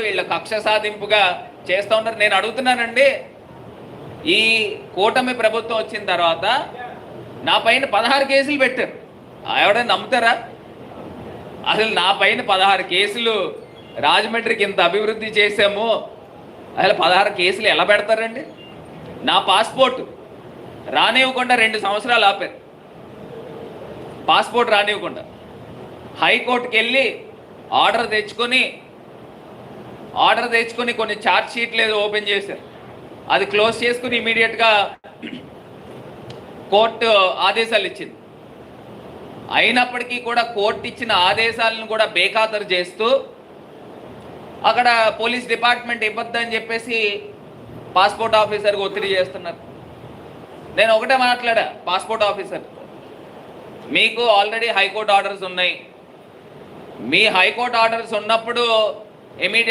వీళ్ళ కక్ష సాధింపుగా చేస్తూ ఉన్నారు. నేను అడుగుతున్నానండి, ఈ కూటమి ప్రభుత్వం వచ్చిన తర్వాత నా పైన 16 కేసులు పెట్టారు. ఎవడైనా నమ్ముతారా? అసలు నా పైన 16 కేసులు, రాజమండ్రికి ఇంత అభివృద్ధి చేశాము, అసలు 16 కేసులు ఎలా పెడతారండి? నా పాస్పోర్ట్ రానివ్వకుండా 2 సంవత్సరాలు ఆపారు. పాస్పోర్ట్ రానివ్వకుండా హైకోర్టుకి వెళ్ళి ఆర్డర్ తెచ్చుకొని కొన్ని ఛార్జ్ షీట్లు ఏదో ఓపెన్ చేశారు. అది క్లోజ్ చేసుకుని ఇమీడియట్గా కోర్టు ఆదేశాలు ఇచ్చింది. అయినప్పటికీ కూడా కోర్టు ఇచ్చిన ఆదేశాలను కూడా బేఖాతరు చేస్తూ అక్కడ పోలీస్ డిపార్ట్మెంట్ ఇవ్వద్దని చెప్పేసి పాస్పోర్ట్ ఆఫీసర్కి ఒత్తిడి చేస్తున్నారు. నేను ఒకటే మాట్లాడా పాస్పోర్ట్ ఆఫీసర్, మీకు ఆల్రెడీ హైకోర్టు ఆర్డర్స్ ఉన్నాయి. మీ హైకోర్టు ఆర్డర్స్ ఉన్నప్పుడు ఇమీడియట్